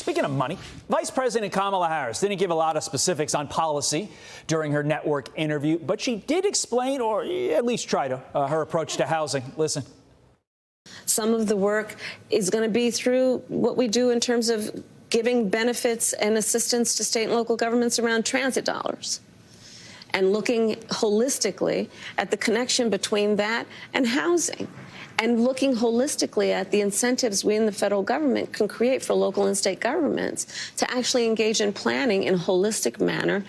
Speaking of money, Vice President Kamala Harris didn't give a lot of specifics on policy during her network interview, but she did explain, or at least try to, her approach to housing. Listen. Some of the work is going to be through what we do in terms of giving benefits and assistance to state and local governments around transit dollars, and looking holistically at the connection between that and housing, and looking holistically at the incentives we in the federal government can create for local and state governments to actually engage in planning in a holistic manner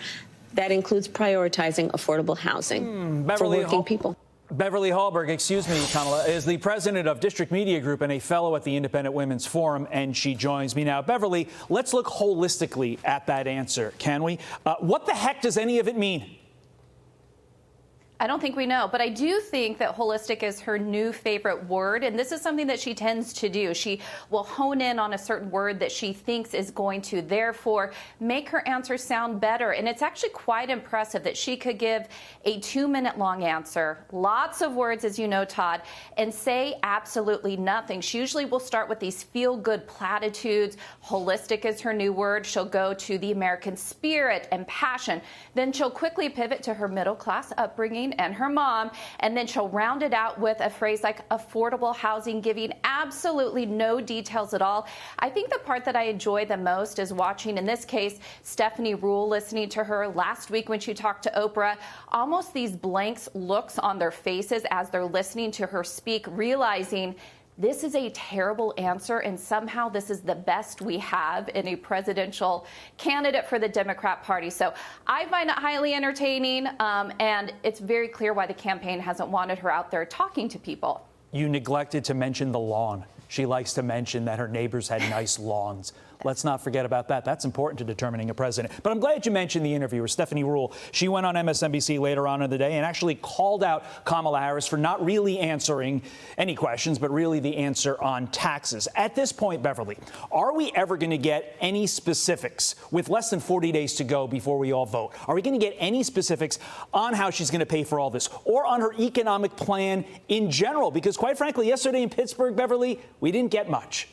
that includes prioritizing affordable housing for working people. Beverly Hallberg, excuse me, Kamala, is the president of District Media Group and a fellow at the Independent Women's Forum, and she joins me now. Beverly, let's look holistically at that answer, can we? What the heck does any of it mean? I don't think we know, but I do think that holistic is her new favorite word, and this is something that she tends to do. She will hone in on a certain word that she thinks is going to, therefore, make her answer sound better. And it's actually quite impressive that she could give a 2-minute long answer, lots of words, as you know, Todd, and say absolutely nothing. She usually will start with these feel-good platitudes. Holistic is her new word. She'll go to the American spirit and passion. Then she'll quickly pivot to her middle-class upbringing and her mom, and then she'll round it out with a phrase like affordable housing, giving absolutely no details at all. I think the part that I enjoy the most is watching, in this case, Stephanie Ruhle, listening to her last week when she talked to Oprah, almost these blank looks on their faces as they're listening to her speak, realizing this is a terrible answer, and somehow this is the best we have in a presidential candidate for the Democrat Party. So I find it highly entertaining, and it's very clear why the campaign hasn't wanted her out there talking to people. You neglected to mention the lawn. She likes to mention that her neighbors had nice lawns. Let's not forget about that. That's important to determining a president. But I'm glad you mentioned the interviewer, Stephanie Ruhle. She went on MSNBC later on in the day and actually called out Kamala Harris for not really answering any questions, but really the answer on taxes. At this point, Beverly, are we ever going to get any specifics with less than 40 days to go before we all vote? Are we going to get any specifics on how she's going to pay for all this or on her economic plan in general? Because quite frankly, yesterday in Pittsburgh, Beverly, we didn't get much.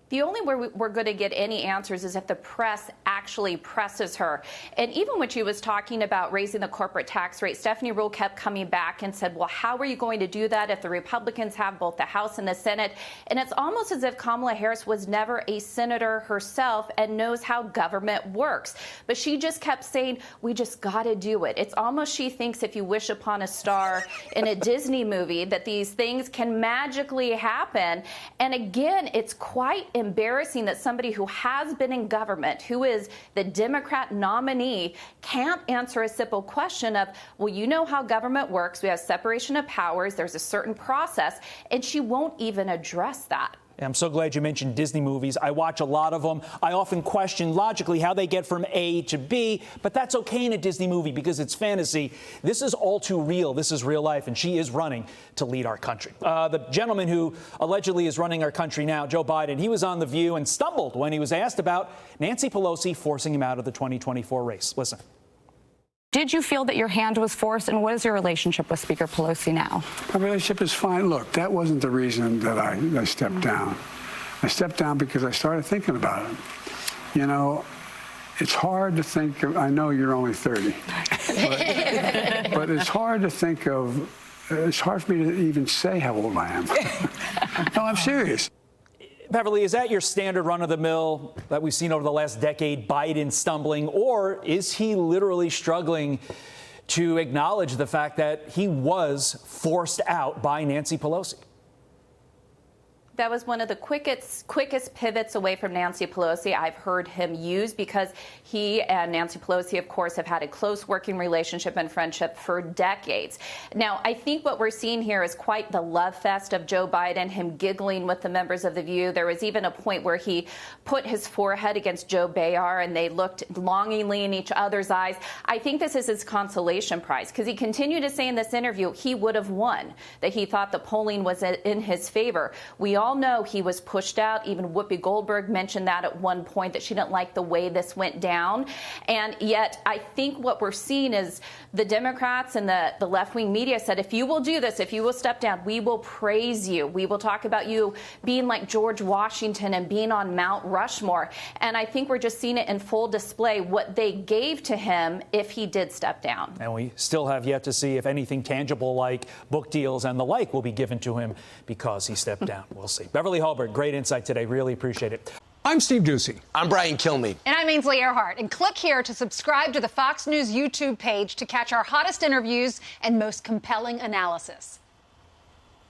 The only way we're going to get any answers is if the press actually presses her. And even when she was talking about raising the corporate tax rate, Stephanie Ruhle kept coming back and said, well, how are you going to do that if the Republicans have both the House and the Senate? And it's almost as if Kamala Harris was never a senator herself and knows how government works. But she just kept saying, we just got to do it. It's almost she thinks if you wish upon a star in a Disney movie that these things can magically happen. And again, it's quite embarrassing that somebody who has been in government, who is the Democrat nominee, can't answer a simple question of, well, you know how government works. We have separation of powers. There's a certain process. And she won't even address that. I'm so glad you mentioned Disney movies. I watch a lot of them. I often question logically how they get from A to B, but that's okay in a Disney movie because it's fantasy. This is all too real. This is real life, and she is running to lead our country. The gentleman who allegedly is running our country now, Joe Biden, he was on The View and stumbled when he was asked about Nancy Pelosi forcing him out of the 2024 race. Listen. Did you feel that your hand was forced, and what is your relationship with Speaker Pelosi now? My relationship is fine. Look, that wasn't the reason that I stepped down. I stepped down because I started thinking about it. You know, it's hard to think of, I know you're only 30, but it's hard to think of, it's hard for me to even say how old I am. No, I'm serious. Beverly, is that your standard run-of-the-mill that we've seen over the last decade, Biden stumbling, or is he literally struggling to acknowledge the fact that he was forced out by Nancy Pelosi? That was one of the quickest pivots away from Nancy Pelosi I've heard him use, because he and Nancy Pelosi, of course, have had a close working relationship and friendship for decades. Now, I think what we're seeing here is quite the love fest of Joe Biden, him giggling with the members of The View. There was even a point where he put his forehead against Joe Behar, and they looked longingly in each other's eyes. I think this is his consolation prize, because he continued to say in this interview he would have won, that he thought the polling was in his favor. We all all know he was pushed out. Even Whoopi Goldberg mentioned that at one point, that she didn't like the way this went down. And yet I think what we're seeing is the Democrats and the left-wing media said, if you will do this, if you will step down, we will praise you. We will talk about you being like George Washington and being on Mount Rushmore. And I think we're just seeing it in full display what they gave to him if he did step down. And we still have yet to see if anything tangible like book deals and the like will be given to him because he stepped down. We'll see. Beverly Hallberg, great insight today. Really appreciate it. I'm Steve Ducey. I'm Brian Kilmeade. And I'm Ainsley Earhart. And click here to subscribe to the Fox News YouTube page to catch our hottest interviews and most compelling analysis.